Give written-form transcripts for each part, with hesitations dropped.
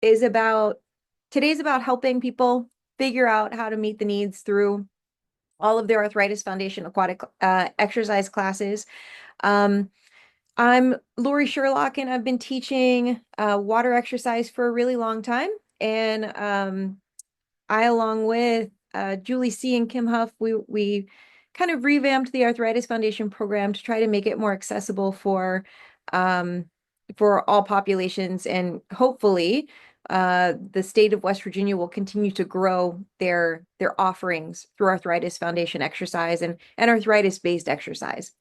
is about today's about helping people figure out how to meet the needs through all of their Arthritis Foundation aquatic exercise classes. Um, I'm Lori Sherlock, and I've been teaching water exercise for a really long time. And I, along with Julie C. and Kim Huff, we kind of revamped the Arthritis Foundation program to try to make it more accessible um, for all populations, and hopefully, the state of West Virginia will continue to grow their offerings through Arthritis Foundation exercise and arthritis-based exercise.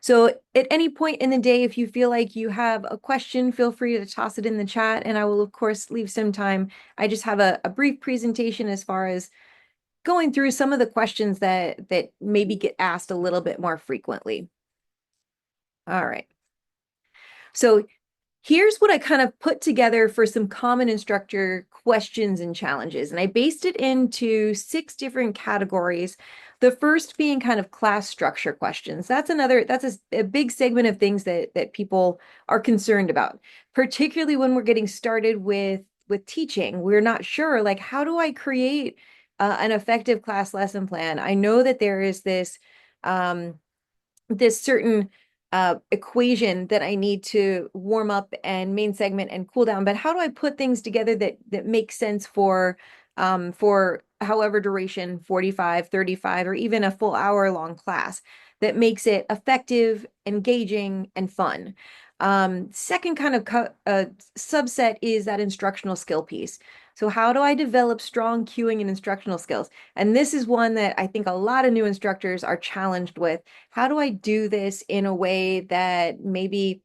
So at any point in the day, if you feel like you have a question, feel free to toss it in the chat, and I will, of course, leave some time. I just have a brief presentation as far as going through some of the questions that maybe get asked a little bit more frequently. All right. So here's what I kind of put together for some common instructor questions and challenges. And I based it into 6 different categories. The first being kind of class structure questions. That's a big segment of things that people are concerned about, particularly when we're getting started with teaching. We're not sure, like, how do I create an effective class lesson plan? I know that there is this certain equation that I need to warm up and main segment and cool down, but how do I put things together that make sense for however duration, 45, 35, or even a full hour long class that makes it effective, engaging, and fun. Second kind of subset is that instructional skill piece. So how do I develop strong cueing and instructional skills? And this is one that I think a lot of new instructors are challenged with. How do I do this in a way that maybe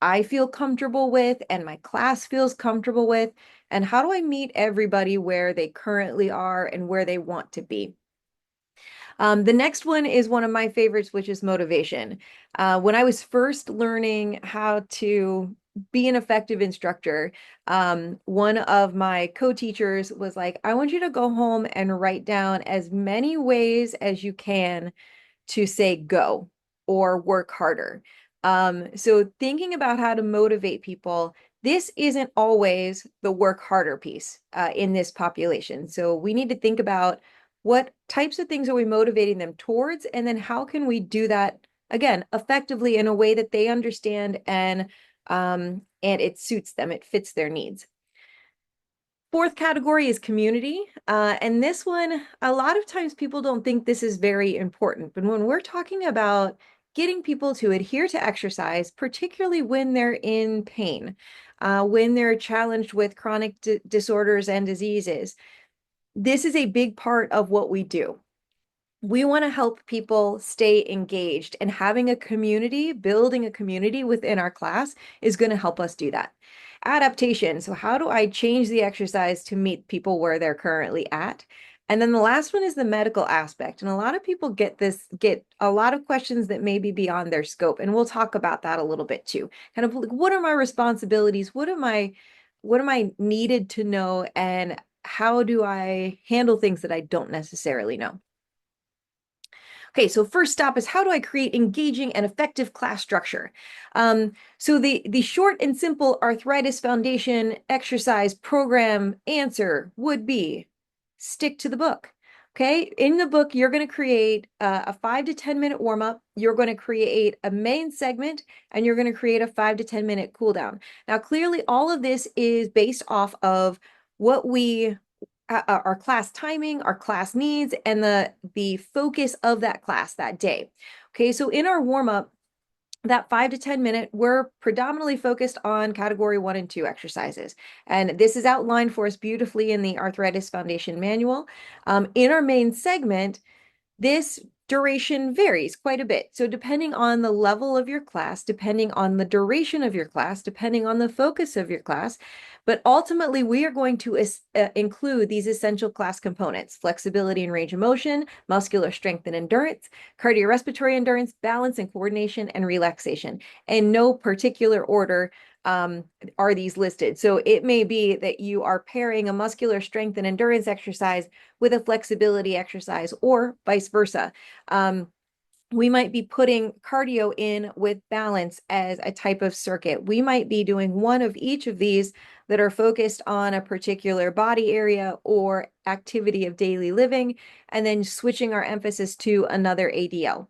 I feel comfortable with and my class feels comfortable with? And how do I meet everybody where they currently are and where they want to be? The next one is one of my favorites, which is motivation. When I was first learning how to be an effective instructor, one of my co-teachers was like, I want you to go home and write down as many ways as you can to say go or work harder. So thinking about how to motivate people, this isn't always the work harder piece in this population. So we need to think about what types of things are we motivating them towards, and then how can we do that again effectively in a way that they understand and it suits them, it fits their needs. Fourth category is community. And this one, a lot of times people don't think this is very important. But when we're talking about getting people to adhere to exercise, particularly when they're in pain, when they're challenged with chronic disorders and diseases, this is a big part of what we do. We want to help people stay engaged, and having a community, building a community within our class is going to help us do that. Adaptation. So how do I change the exercise to meet people where they're currently at? And then the last one is the medical aspect. And a lot of people get a lot of questions that may be beyond their scope. And we'll talk about that a little bit too. Kind of like, what are my responsibilities? What am I needed to know? And how do I handle things that I don't necessarily know? Okay, so first stop is, how do I create engaging and effective class structure? So the short and simple Arthritis Foundation exercise program answer would be stick to the book. Okay, in the book, you're going to create a 5 to 10 minute warm up. You're going to create a main segment, and you're going to create a 5 to 10 minute cool down. Now, clearly, all of this is based off of what we our class timing, our class needs, and the focus of that class that day. Okay, so in our warm up, that 5 to 10 minute, we're predominantly focused on category 1 and 2 exercises. And this is outlined for us beautifully in the Arthritis Foundation manual. In our main segment, this duration varies quite a bit. So depending on the level of your class, depending on the duration of your class, depending on the focus of your class, but ultimately we are going to include these essential class components: flexibility and range of motion, muscular strength and endurance, cardiorespiratory endurance, balance and coordination, and relaxation. In no particular order are these listed. So it may be that you are pairing a muscular strength and endurance exercise with a flexibility exercise, or vice versa. We might be putting cardio in with balance as a type of circuit. We might be doing one of each of these that are focused on a particular body area or activity of daily living, and then switching our emphasis to another ADL.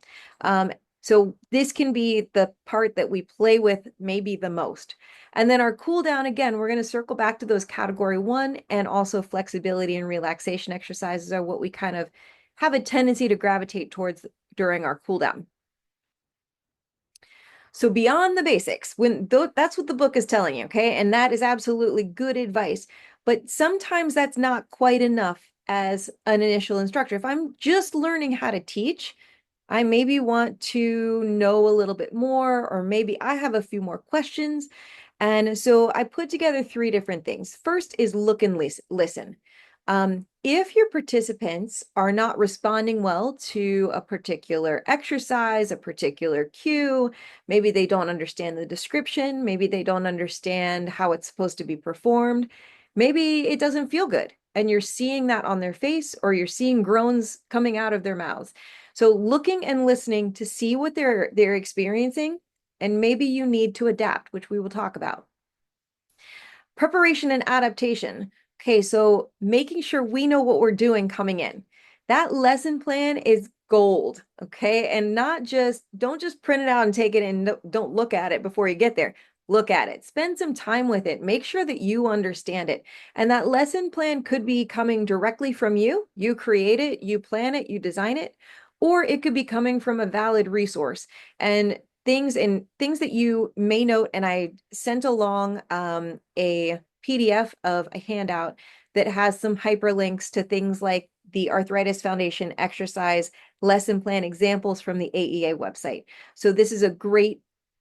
So this can be the part that we play with maybe the most. And then our cool down, again, we're going to circle back to those category one, and also flexibility and relaxation exercises are what we kind of have a tendency to gravitate towards during our cool down. So beyond the basics, that's what the book is telling you, okay? And that is absolutely good advice. But sometimes that's not quite enough as an initial instructor. If I'm just learning how to teach, I maybe want to know a little bit more, or maybe I have a few more questions. And so I put together three different things. First is look and listen. If your participants are not responding well to a particular exercise, a particular cue, maybe they don't understand the description, maybe they don't understand how it's supposed to be performed, maybe it doesn't feel good, and you're seeing that on their face, or you're seeing groans coming out of their mouths. So looking and listening to see what they're experiencing, and maybe you need to adapt, which we will talk about. Preparation and adaptation. Okay, so making sure we know what we're doing coming in. That lesson plan is gold, okay? And don't just print it out and take it and don't look at it before you get there. Look at it, spend some time with it, make sure that you understand it. And that lesson plan could be coming directly from you. You create it, you plan it, you design it, or it could be coming from a valid resource. And things that you may note, and I sent along a PDF of a handout that has some hyperlinks to things like the Arthritis Foundation exercise lesson plan examples from the AEA website. So this is a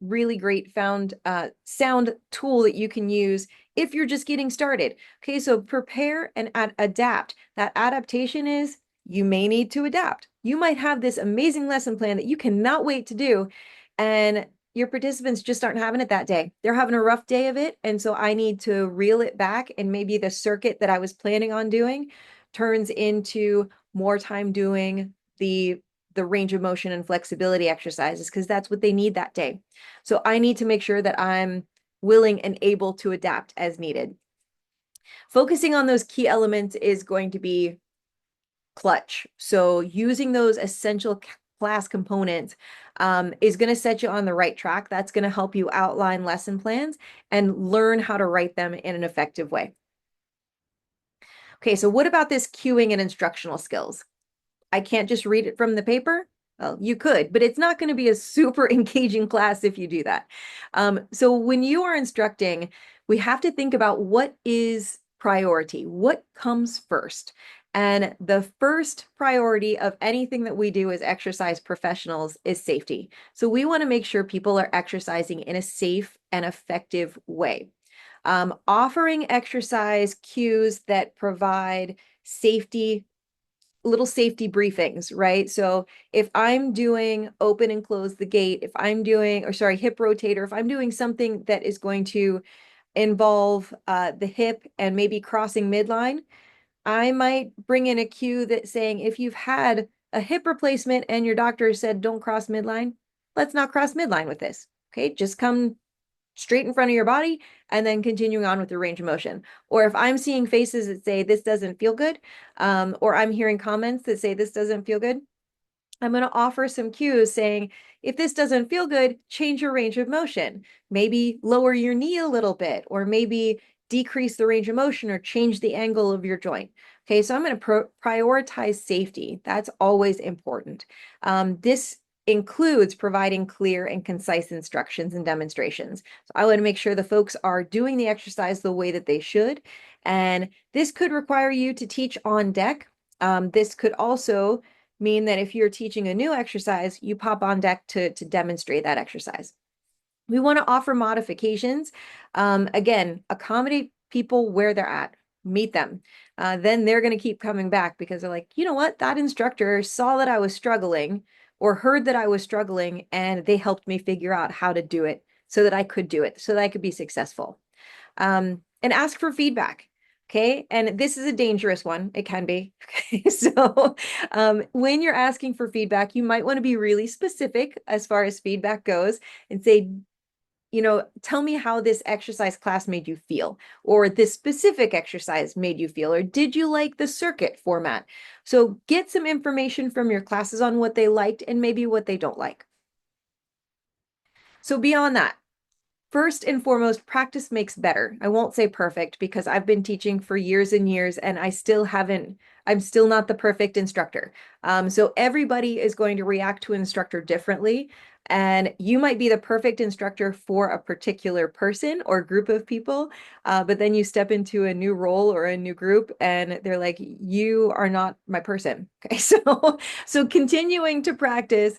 really great sound tool that you can use if you're just getting started. Okay, so prepare and adapt. That adaptation is you may need to adapt. You might have this amazing lesson plan that you cannot wait to do, and your participants just aren't having it that day. They're having a rough day of it. And so I need to reel it back, and maybe the circuit that I was planning on doing turns into more time doing the range of motion and flexibility exercises, because that's what they need that day. So I need to make sure that I'm willing and able to adapt as needed. Focusing on those key elements is going to be clutch. So using those essential class components is going to set you on the right track. That's going to help you outline lesson plans and learn how to write them in an effective way. Okay, so what about this cueing and instructional skills? I can't just read it from the paper. Well, you could, but it's not going to be a super engaging class if you do that. So when you are instructing, we have to think about what is priority, what comes first. And the first priority of anything that we do as exercise professionals is safety. So we want to make sure people are exercising in a safe and effective way. Offering exercise cues that provide little safety briefings, right? So if I'm doing open and close the gate, if I'm doing, or sorry, hip rotator, if I'm doing something that is going to involve the hip and maybe crossing midline, I might bring in a cue that's saying, if you've had a hip replacement and your doctor said, don't cross midline, let's not cross midline with this. Okay, just come straight in front of your body and then continuing on with your range of motion. Or if I'm seeing faces that say this doesn't feel good, or I'm hearing comments that say this doesn't feel good, I'm going to offer some cues saying, if this doesn't feel good, change your range of motion. Maybe lower your knee a little bit, or maybe decrease the range of motion or change the angle of your joint. Okay, so I'm going to prioritize safety. That's always important. This includes providing clear and concise instructions and demonstrations. So I want to make sure the folks are doing the exercise the way that they should. And this could require you to teach on deck. This could also mean that if you're teaching a new exercise, you pop on deck to demonstrate that exercise. We want to offer modifications. Again, accommodate people where they're at, meet them. Then they're going to keep coming back because they're like, you know what, that instructor saw that I was struggling or heard that I was struggling, and they helped me figure out how to do it so that I could do it, so that I could be successful. And ask for feedback. Okay. And this is a dangerous one. It can be. Okay. So when you're asking for feedback, you might want to be really specific as far as feedback goes and say, tell me how this exercise class made you feel, or this specific exercise made you feel, or did you like the circuit format? So get some information from your classes on what they liked and maybe what they don't like. So beyond that, first and foremost, practice makes better. I won't say perfect because I've been teaching for years and years and I'm still not the perfect instructor. So everybody is going to react to an instructor differently. And you might be the perfect instructor for a particular person or group of people, but then you step into a new role or a new group and they're like, you are not my person. Okay, so continuing to practice,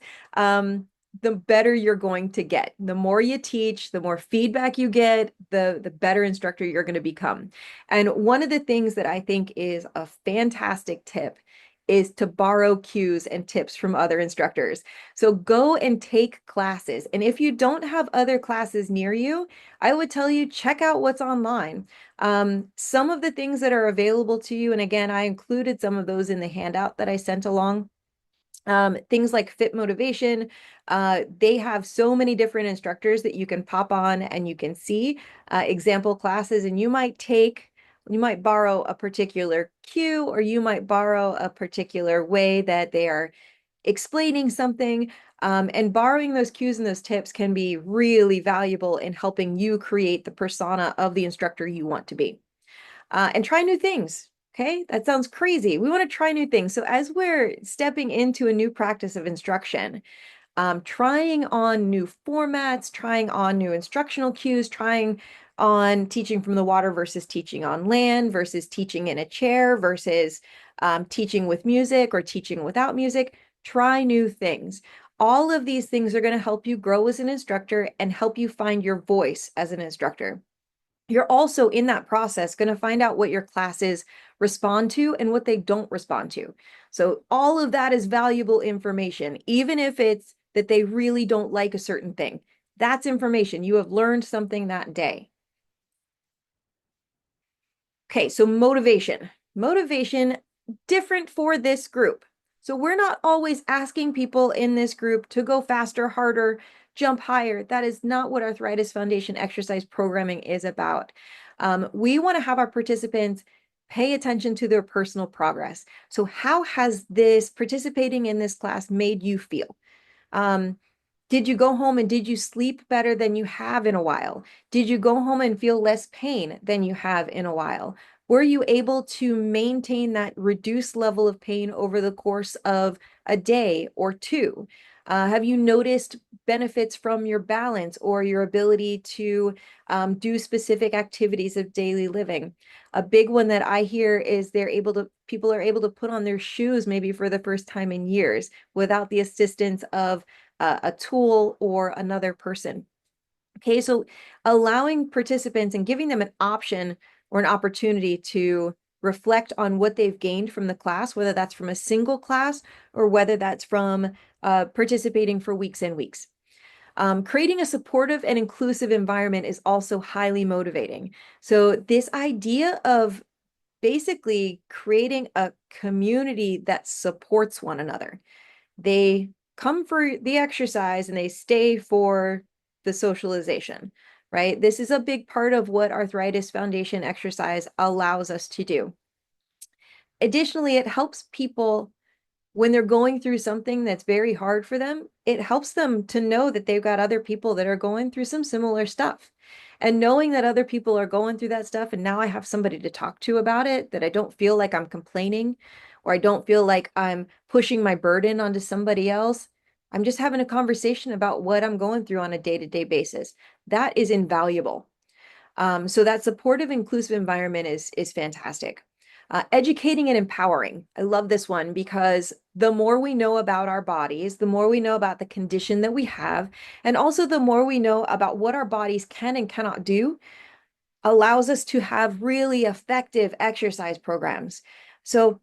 the better you're going to get. The more you teach, the more feedback you get, the better instructor you're going to become. And one of the things that I think is a fantastic tip is to borrow cues and tips from other instructors. So go and take classes. And if you don't have other classes near you, I would tell you check out what's online. Some of the things that are available to you, and again, I included some of those in the handout that I sent along. Things like Fit Motivation, they have so many different instructors that you can pop on and you can see example classes, and you might borrow a particular cue, or you might borrow a particular way that they are explaining something. And borrowing those cues and those tips can be really valuable in helping you create the persona of the instructor you want to be. And try new things. Okay, that sounds crazy. We want to try new things. So as we're stepping into a new practice of instruction, trying on new formats, trying on new instructional cues, trying on teaching from the water versus teaching on land versus teaching in a chair versus teaching with music or teaching without music. Try new things. All of these things are going to help you grow as an instructor and help you find your voice as an instructor. You're also in that process going to find out what your classes respond to and what they don't respond to. So all of that is valuable information, even if it's that they really don't like a certain thing. That's information. You have learned something that day. Okay, so motivation. Motivation, different for this group. So we're not always asking people in this group to go faster, harder, jump higher. That is not what Arthritis Foundation exercise programming is about. We want to have our participants pay attention to their personal progress. So how has this participating in this class made you feel? Did you go home and did you sleep better than you have in a while? Did you go home and feel less pain than you have in a while? Were you able to maintain that reduced level of pain over the course of a day or two? Have you noticed benefits from your balance or your ability to do specific activities of daily living? A big one that I hear is people are able to put on their shoes maybe for the first time in years without the assistance of a tool or another person. Okay, so allowing participants and giving them an option or an opportunity to reflect on what they've gained from the class, whether that's from a single class or whether that's from participating for weeks and weeks. Creating a supportive and inclusive environment is also highly motivating. So this idea of basically creating a community that supports one another. They come for the exercise and they stay for the socialization, right? This is a big part of what Arthritis Foundation exercise allows us to do. Additionally, it helps people when they're going through something that's very hard for them, it helps them to know that they've got other people that are going through some similar stuff. And knowing that other people are going through that stuff, and now I have somebody to talk to about it, that I don't feel like I'm complaining or I don't feel like I'm pushing my burden onto somebody else. I'm just having a conversation about what I'm going through on a day-to-day basis. That is invaluable. So that supportive, inclusive environment is fantastic. Educating and empowering. I love this one because the more we know about our bodies, the more we know about the condition that we have, and also the more we know about what our bodies can and cannot do, allows us to have really effective exercise programs. So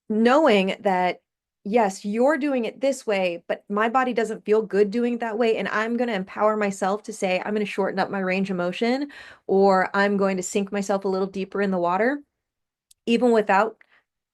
knowing that yes, you're doing it this way, but my body doesn't feel good doing it that way. And I'm going to empower myself to say, I'm going to shorten up my range of motion, or I'm going to sink myself a little deeper in the water, even without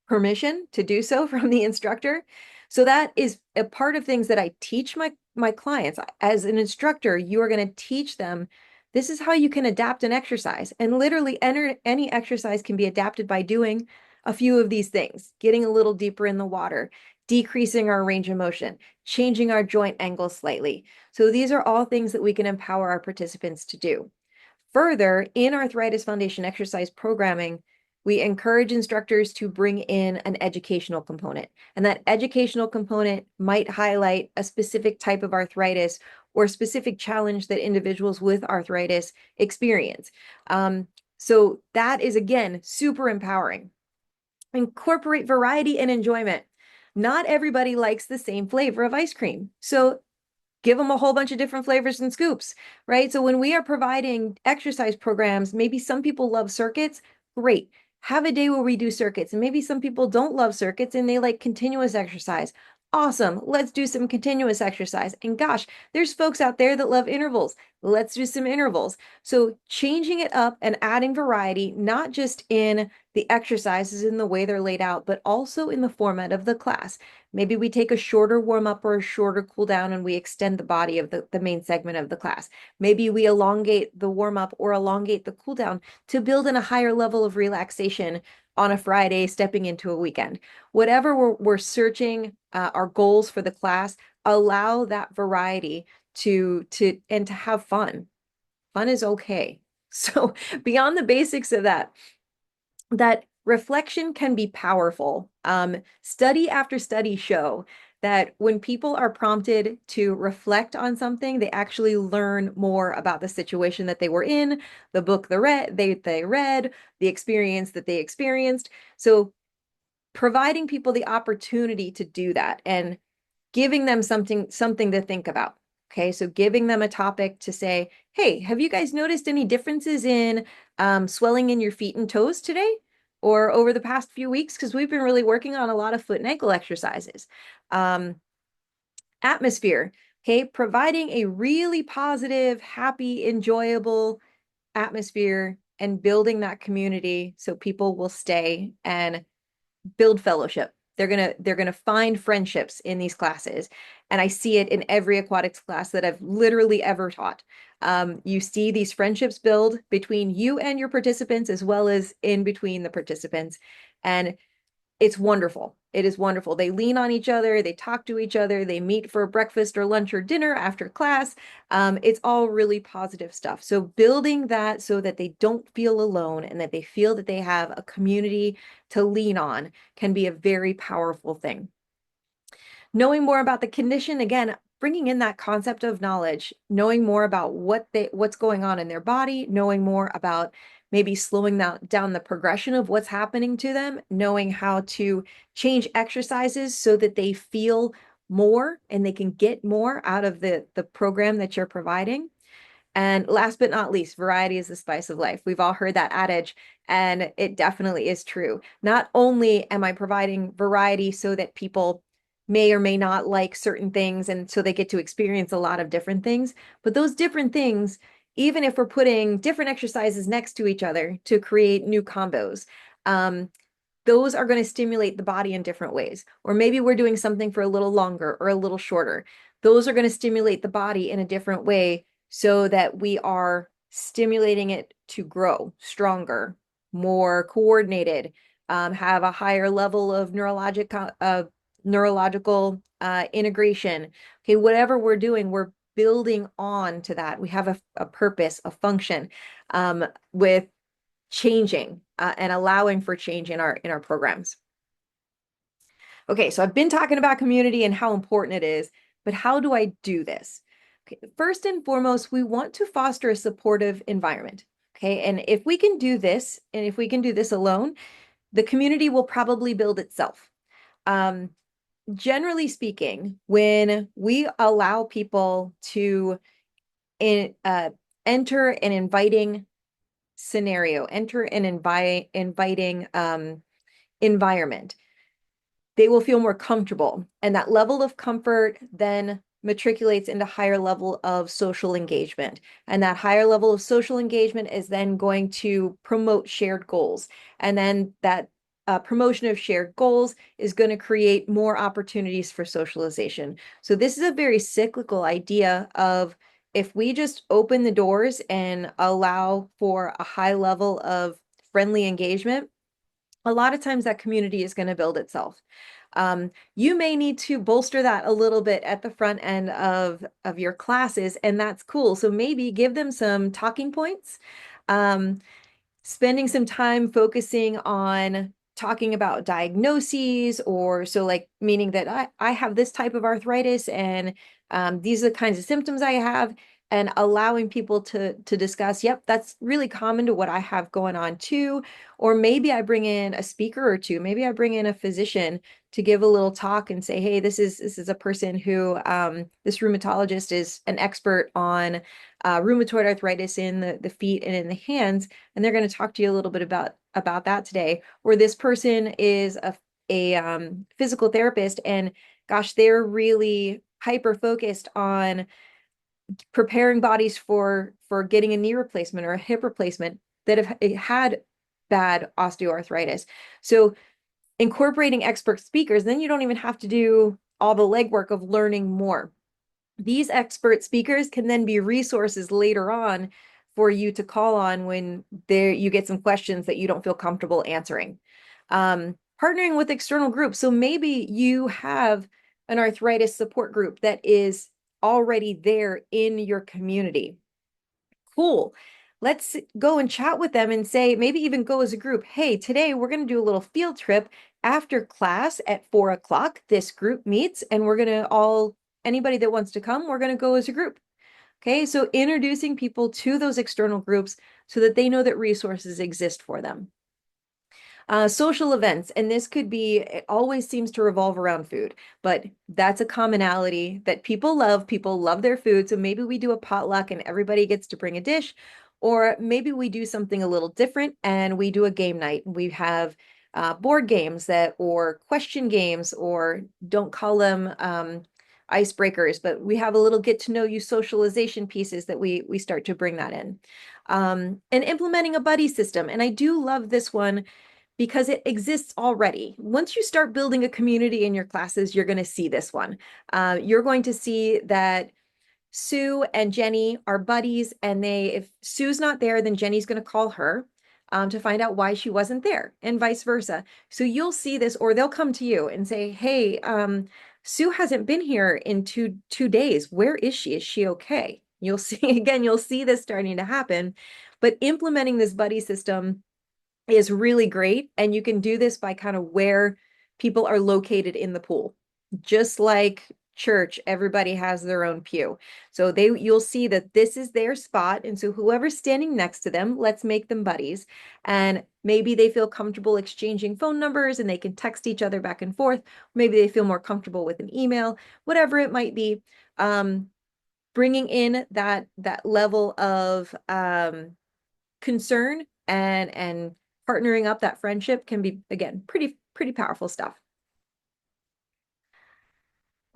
permission to do so from the instructor. So that is a part of things that I teach my clients. As an instructor, you are going to teach them this is how you can adapt an exercise. And literally any exercise can be adapted by doing a few of these things, getting a little deeper in the water, decreasing our range of motion, changing our joint angle slightly. So these are all things that we can empower our participants to do. Further, in Arthritis Foundation exercise programming, we encourage instructors to bring in an educational component. And that educational component might highlight a specific type of arthritis or specific challenge that individuals with arthritis experience. So that is, again, super empowering. Incorporate variety and enjoyment. Not everybody likes the same flavor of ice cream. So give them a whole bunch of different flavors and scoops, right? So when we are providing exercise programs, maybe some people love circuits, great. Have a day where we do circuits. And maybe some people don't love circuits and they like continuous exercise. Awesome. Let's do some continuous exercise. And gosh, there's folks out there that love intervals. Let's do some intervals. So changing it up and adding variety, not just in the exercises in the way they're laid out, but also in the format of the class. Maybe we take a shorter warm up or a shorter cool down and we extend the body of the main segment of the class. Maybe we elongate the warm up or elongate the cool down to build in a higher level of relaxation on a Friday, stepping into a weekend. Whatever we're searching our goals for the class, allow that variety and to have fun. Fun is okay. So beyond the basics of that reflection can be powerful. Study after study show that when people are prompted to reflect on something, they actually learn more about the situation that they were in, the book they read, the experience that they experienced. So providing people the opportunity to do that and giving them something to think about. Okay, so giving them a topic to say, hey, have you guys noticed any differences in swelling in your feet and toes today or over the past few weeks? Because we've been really working on a lot of foot and ankle exercises. Atmosphere, okay, providing a really positive, happy, enjoyable atmosphere and building that community so people will stay and build fellowship. They're gonna find friendships in these classes. And I see it in every aquatics class that I've literally ever taught. You see these friendships build between you and your participants as well as in between the participants. And it's wonderful. It is wonderful. They lean on each other, they talk to each other, they meet for breakfast or lunch or dinner after class. It's all really positive stuff. So building that so that they don't feel alone and that they feel that they have a community to lean on can be a very powerful thing. Knowing more about the condition, again, bringing in that concept of knowledge, knowing more about what's going on in their body, knowing more about maybe slowing down the progression of what's happening to them, knowing how to change exercises so that they feel more and they can get more out of the program that you're providing. And last but not least, variety is the spice of life. We've all heard that adage, and it definitely is true. Not only am I providing variety so that people may or may not like certain things, and so they get to experience a lot of different things, but those different things, even if we're putting different exercises next to each other to create new combos, those are going to stimulate the body in different ways. Or maybe we're doing something for a little longer or a little shorter. Those are going to stimulate the body in a different way so that we are stimulating it to grow stronger, more coordinated, have a higher level of neurological integration. Okay, whatever we're doing, we're building on to that. We have a purpose, a function with changing and allowing for change in our programs. Okay, so I've been talking about community and how important it is, but how do I do this? Okay, first and foremost, we want to foster a supportive environment. Okay, and if we can do this, and if we can do this alone, the community will probably build itself. Um, Generally speaking, when we allow people to enter an inviting scenario, enter an inviting environment, they will feel more comfortable. And that level of comfort then matriculates into higher level of social engagement. And that higher level of social engagement is then going to promote shared goals. And then that promotion of shared goals is going to create more opportunities for socialization. So this is a very cyclical idea of if we just open the doors and allow for a high level of friendly engagement, a lot of times that community is going to build itself. You may need to bolster that a little bit at the front end of your classes, and that's cool. So maybe give them some talking points. Um, Spending some time focusing on talking about diagnoses, or so like meaning that I have this type of arthritis and these are the kinds of symptoms I have, and allowing people to discuss, yep, that's really common to what I have going on too. Or maybe I bring in a speaker or two, maybe I bring in a physician to give a little talk and say, hey, this is a person who this rheumatologist is an expert on rheumatoid arthritis in the feet and in the hands, and they're going to talk to you a little bit about that today. Or this person is a physical therapist, and gosh, they're really hyper focused on preparing bodies for getting a knee replacement or a hip replacement that have had bad osteoarthritis. So incorporating expert speakers, then you don't even have to do all the legwork of learning more. These expert speakers can then be resources later on for you to call on when you get some questions that you don't feel comfortable answering. Partnering with external groups. So maybe you have an arthritis support group that is already there in your community. Cool. Let's go and chat with them and say, maybe even go as a group. Hey, today we're going to do a little field trip after class at 4 o'clock. This group meets, and we're going to anybody that wants to come, we're going to go as a group. Okay, so introducing people to those external groups so that they know that resources exist for them. Social events, and this could be, it always seems to revolve around food, but that's a commonality that people love. People love their food. So maybe we do a potluck and everybody gets to bring a dish, or maybe we do something a little different and we do a game night. We have board games or question games, or don't call them icebreakers, but we have a little get to know you socialization pieces that we start to bring that in. And implementing a buddy system. And I do love this one because it exists already. Once you start building a community in your classes, you're going to see this one. You're going to see that Sue and Jenny are buddies, and if Sue's not there, then Jenny's going to call her to find out why she wasn't there, and vice versa. So you'll see this, or they'll come to you and say, hey, Sue hasn't been here in two days. Where is she? Is she okay? You'll see, again, you'll see this starting to happen. But implementing this buddy system is really great. And you can do this by kind of where people are located in the pool. Just like church, everybody has their own pew. So you'll see that this is their spot. And so whoever's standing next to them, let's make them buddies. And maybe they feel comfortable exchanging phone numbers and they can text each other back and forth. Maybe they feel more comfortable with an email, whatever it might be. Bringing in that level of concern and partnering up that friendship can be, again, pretty powerful stuff.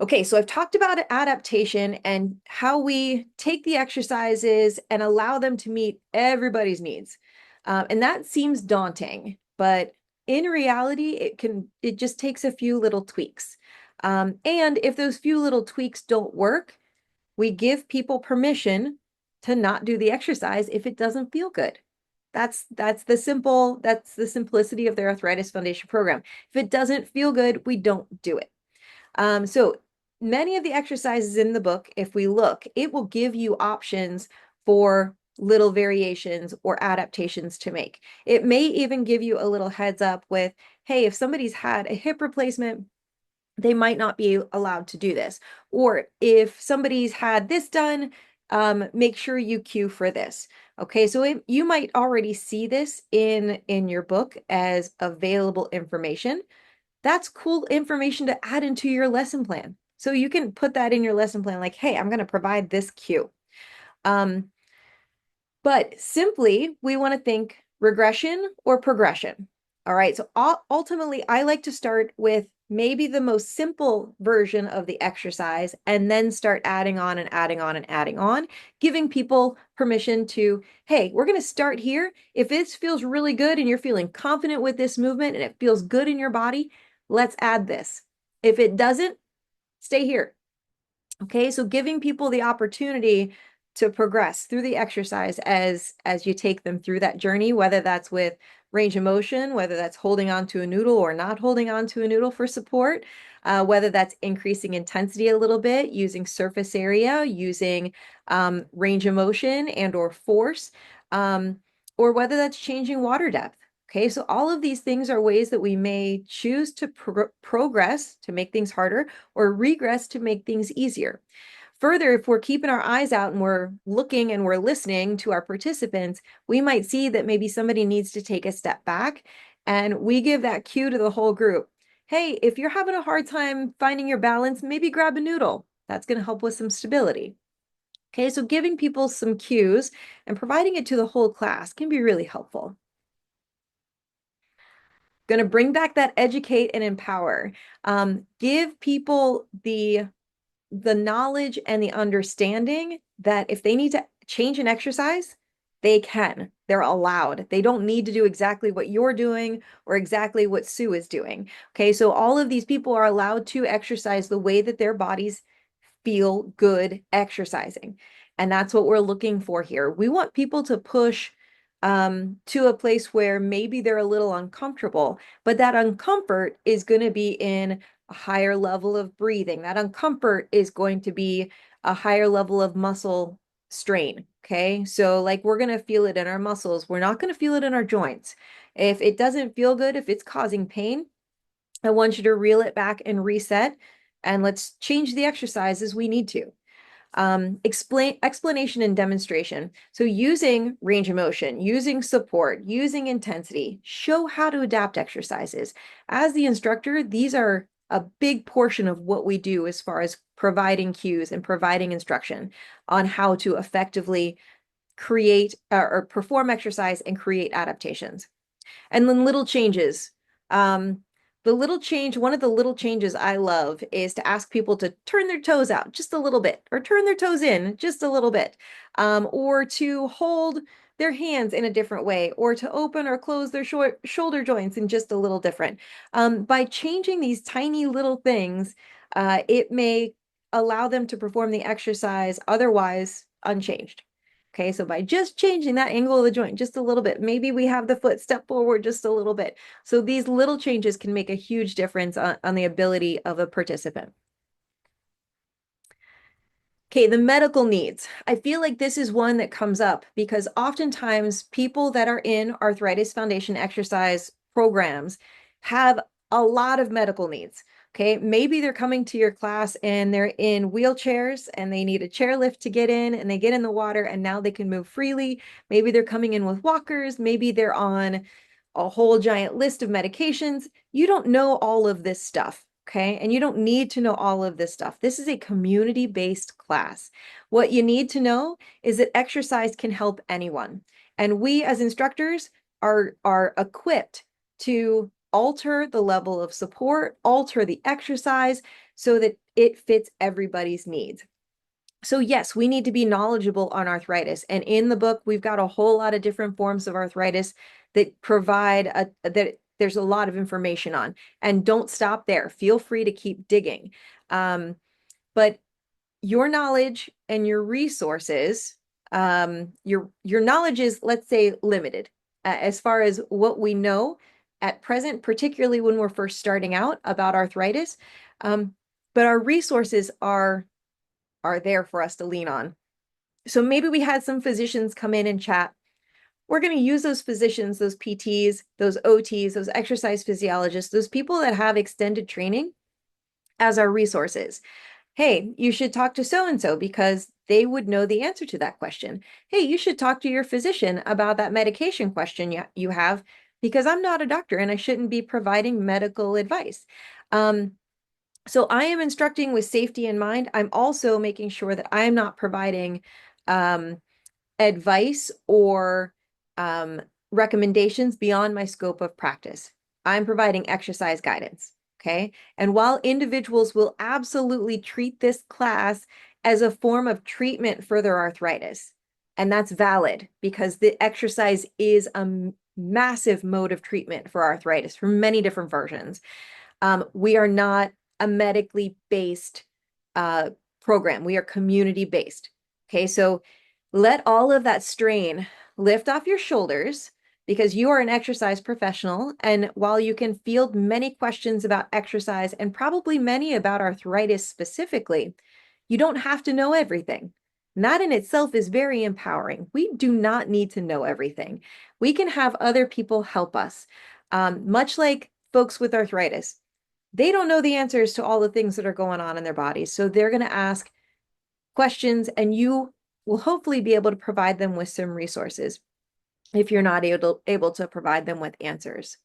Okay, so I've talked about adaptation and how we take the exercises and allow them to meet everybody's needs. And that seems daunting, but in reality, it just takes a few little tweaks. And if those few little tweaks don't work, we give people permission to not do the exercise if it doesn't feel good. That's the simplicity of the Arthritis Foundation program. If it doesn't feel good, we don't do it. So many of the exercises in the book, if we look, it will give you options for little variations or adaptations to make. It may even give you a little heads up with, hey, if somebody's had a hip replacement, they might not be allowed to do this. Or if somebody's had this done, make sure you queue for this. Okay, so you might already see this in your book as available information. That's cool information to add into your lesson plan. So you can put that in your lesson plan like, hey, I'm going to provide this cue. But simply, we want to think regression or progression. All right, so ultimately, I like to start with maybe the most simple version of the exercise and then start adding on and adding on and adding on, giving people permission to, hey, we're going to start here. If this feels really good and you're feeling confident with this movement and it feels good in your body, let's add this. If it doesn't, stay here. Okay, so giving people the opportunity to progress through the exercise as you take them through that journey, whether that's with range of motion, whether that's holding on to a noodle or not holding on to a noodle for support, whether that's increasing intensity a little bit, using surface area, using range of motion and or force, or whether that's changing water depth. Okay, so all of these things are ways that we may choose to progress to make things harder or regress to make things easier. Further, if we're keeping our eyes out and we're looking and we're listening to our participants, we might see that maybe somebody needs to take a step back, and we give that cue to the whole group. Hey, if you're having a hard time finding your balance, maybe grab a noodle. That's going to help with some stability. Okay, so giving people some cues and providing it to the whole class can be really helpful. Going to bring back that educate and empower. Give people the knowledge and the understanding that if they need to change an exercise, they can. They're allowed. They don't need to do exactly what you're doing or exactly what Sue is doing. Okay, so all of these people are allowed to exercise the way that their bodies feel good exercising. And that's what we're looking for here. We want people to push to a place where maybe they're a little uncomfortable, but that uncomfort is going to be in a higher level of breathing. That uncomfort is going to be a higher level of muscle strain. Okay. So, like, we're going to feel it in our muscles. We're not going to feel it in our joints. If it doesn't feel good, if it's causing pain, I want you to reel it back and reset, and let's change the exercise as we need to. Explanation and demonstration. So using range of motion, using support, using intensity, show how to adapt exercises. As the instructor, these are a big portion of what we do as far as providing cues and providing instruction on how to effectively create or perform exercise and create adaptations. And then little changes. One of the little changes I love is to ask people to turn their toes out just a little bit, or turn their toes in just a little bit, or to hold their hands in a different way, or to open or close their shoulder joints in just a little different. By changing these tiny little things, it may allow them to perform the exercise otherwise unchanged. Okay, so by just changing that angle of the joint just a little bit, maybe we have the foot step forward just a little bit. So these little changes can make a huge difference on the ability of a participant. Okay, the medical needs. I feel like this is one that comes up because oftentimes people that are in Arthritis Foundation exercise programs have a lot of medical needs. Okay, maybe they're coming to your class and they're in wheelchairs and they need a chairlift to get in, and they get in the water and now they can move freely. Maybe they're coming in with walkers. Maybe they're on a whole giant list of medications. You don't know all of this stuff. Okay. And you don't need to know all of this stuff. This is a community-based class. What you need to know is that exercise can help anyone. And we as instructors are equipped to alter the level of support, alter the exercise so that it fits everybody's needs. So yes, we need to be knowledgeable on arthritis. And in the book, we've got a whole lot of different forms of arthritis that provide that there's a lot of information on. And don't stop there. Feel free to keep digging. But your knowledge and your resources, your knowledge is, let's say, limited as far as what we know at present, particularly when we're first starting out about arthritis. But our resources are there for us to lean on. So maybe we had some physicians come in and chat. We're going to use those physicians, those PTs, those OTs, those exercise physiologists, those people that have extended training as our resources. Hey, you should talk to so-and-so because they would know the answer to that question. Hey, you should talk to your physician about that medication question you have because I'm not a doctor and I shouldn't be providing medical advice. So I am instructing with safety in mind. I'm also making sure that I'm not providing advice or recommendations beyond my scope of practice. I'm providing exercise guidance. Okay. And while individuals will absolutely treat this class as a form of treatment for their arthritis, and that's valid because the exercise is a massive mode of treatment for arthritis for many different versions. We are not a medically based uh, program. We are community based. Okay, so let all of that strain lift off your shoulders because you are an exercise professional. And while you can field many questions about exercise and probably many about arthritis specifically, you don't have to know everything. And that in itself is very empowering. We do not need to know everything. We can have other people help us. Much like folks with arthritis, they don't know the answers to all the things that are going on in their bodies. So they're going to ask questions, and you will hopefully be able to provide them with some resources if you're not able to provide them with answers.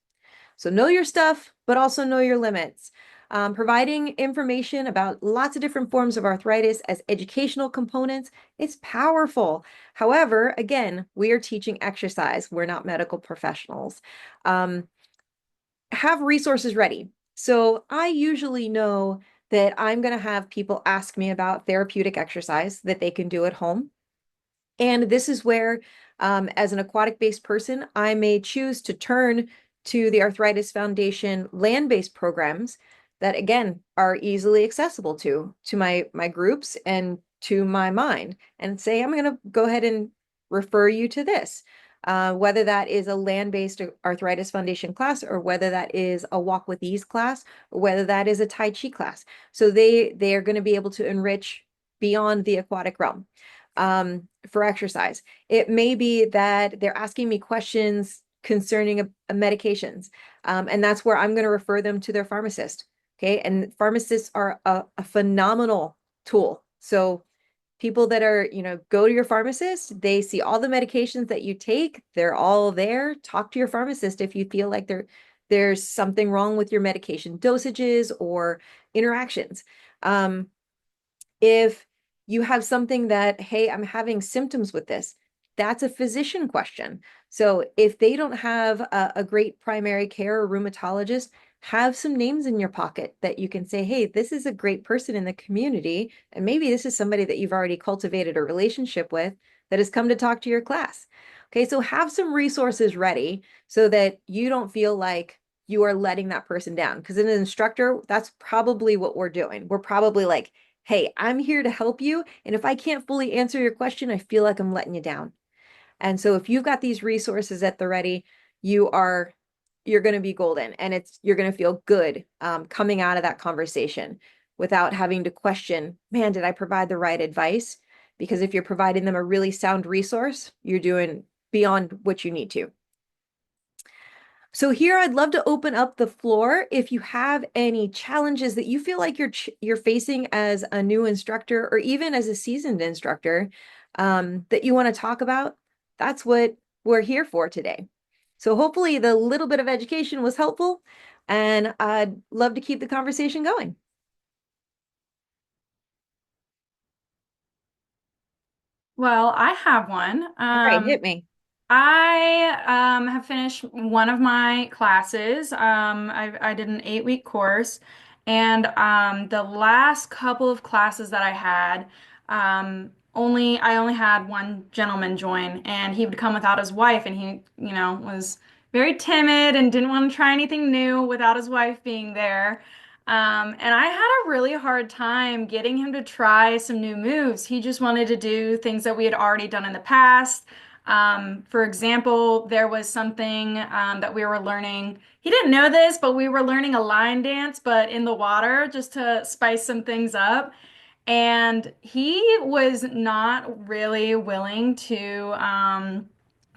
So know your stuff, but also know your limits. Providing information about lots of different forms of arthritis as educational components is powerful. However, again, we are teaching exercise. We're not medical professionals. Have resources ready. So I usually know that I'm going to have people ask me about therapeutic exercise that they can do at home. And this is where, as an aquatic-based person, I may choose to turn to the Arthritis Foundation land-based programs that, again, are easily accessible to my groups and to my mind, and say, I'm going to go ahead and refer you to this. Whether that is a land-based Arthritis Foundation class, or whether that is a Walk with Ease class, or whether that is a Tai Chi class. So they are going to be able to enrich beyond the aquatic realm for exercise. It may be that they're asking me questions concerning medications, and that's where I'm going to refer them to their pharmacist. Okay, and pharmacists are a phenomenal tool. So people that are, go to your pharmacist, they see all the medications that you take, they're all there. Talk to your pharmacist if you feel like there's something wrong with your medication dosages or interactions. If you have something that, hey, I'm having symptoms with this, that's a physician question. So if they don't have a great primary care or rheumatologist, have some names in your pocket that you can say, hey, this is a great person in the community. And maybe this is somebody that you've already cultivated a relationship with that has come to talk to your class. Okay, so have some resources ready so that you don't feel like you are letting that person down. Because as an instructor, that's probably what we're doing. We're probably like, hey, I'm here to help you. And if I can't fully answer your question, I feel like I'm letting you down. And so if you've got these resources at the ready, you're going to be golden, and you're going to feel good coming out of that conversation without having to question, man, did I provide the right advice? Because if you're providing them a really sound resource, you're doing beyond what you need to. So here I'd love to open up the floor if you have any challenges that you feel like you're facing as a new instructor or even as a seasoned instructor that you want to talk about. That's what we're here for today. So hopefully the little bit of education was helpful, and I'd love to keep the conversation going. Well, I have one. All right, hit me. I have finished one of my classes. I did an 8-week course, and the last couple of classes that I had, I only had one gentleman join, and he would come without his wife, and he, was very timid and didn't want to try anything new without his wife being there. And I had a really hard time getting him to try some new moves. He just wanted to do things that we had already done in the past. For example, there was something that we were learning. He didn't know this, but we were learning a line dance, but in the water, just to spice some things up. And he was not really willing to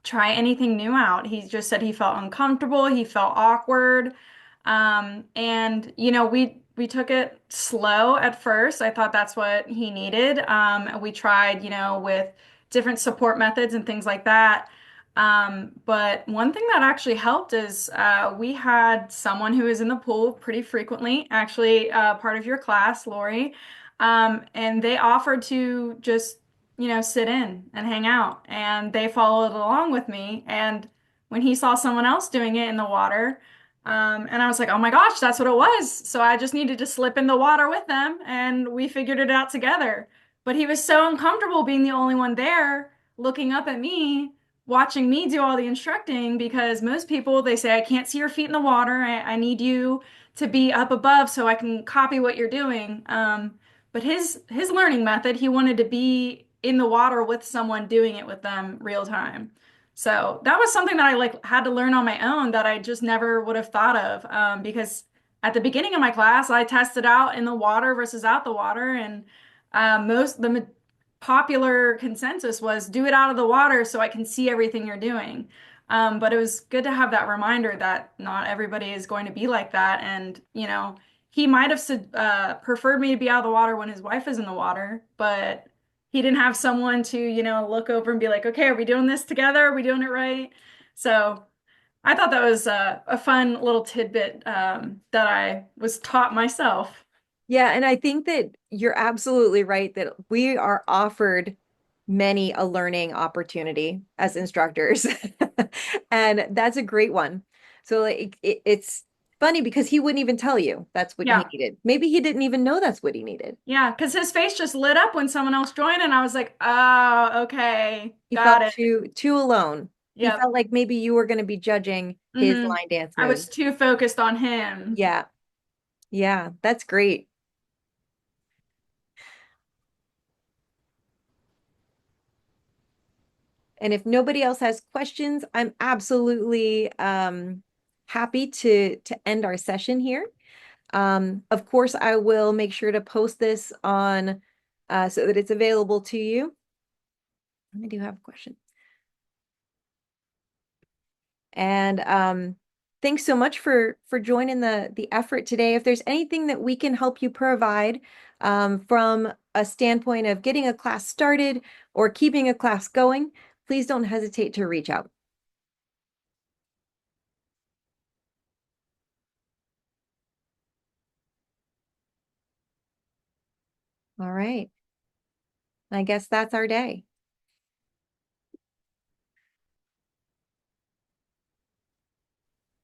try anything new out. He just said he felt uncomfortable, he felt awkward. And we took it slow at first. I thought that's what he needed. We tried, with different support methods and things like that. But one thing that actually helped is we had someone who was in the pool pretty frequently, actually part of your class, Lori, and they offered to just, sit in and hang out, and they followed along with me. And when he saw someone else doing it in the water, And I was like, oh my gosh, that's what it was. So I just needed to slip in the water with them and we figured it out together. But he was so uncomfortable being the only one there, looking up at me, watching me do all the instructing because most people, they say, I can't see your feet in the water. I need you to be up above so I can copy what you're doing. But his learning method, he wanted to be in the water with someone doing it with them real time. So that was something that I like had to learn on my own that I just never would have thought of because at the beginning of my class I tested out in the water versus out the water and most popular consensus was do it out of the water so I can see everything you're doing. But it was good to have that reminder that not everybody is going to be like that and he might have preferred me to be out of the water when his wife is in the water, but he didn't have someone to, look over and be like, okay, are we doing this together? Are we doing it right? So I thought that was a fun little tidbit that I was taught myself. Yeah, and I think that you're absolutely right that we are offered many a learning opportunity as instructors. And that's a great one. So like it's funny because he wouldn't even tell you that's what he Yeah. needed. Maybe he didn't even know that's what he needed. Yeah. Because his face just lit up when someone else joined, and I was like, oh, okay. He Got felt it. too alone. He Yep. felt like maybe you were going to be judging his hmm line dance I was moves. too focused on him. Yeah. Yeah, that's great. And if nobody else has questions, I'm absolutely happy to end our session here. Of course, I will make sure to post this on so that it's available to you. I do have a question. And thanks so much for joining the effort today. If there's anything that we can help you provide from a standpoint of getting a class started or keeping a class going, please don't hesitate to reach out. All right. I guess that's our day.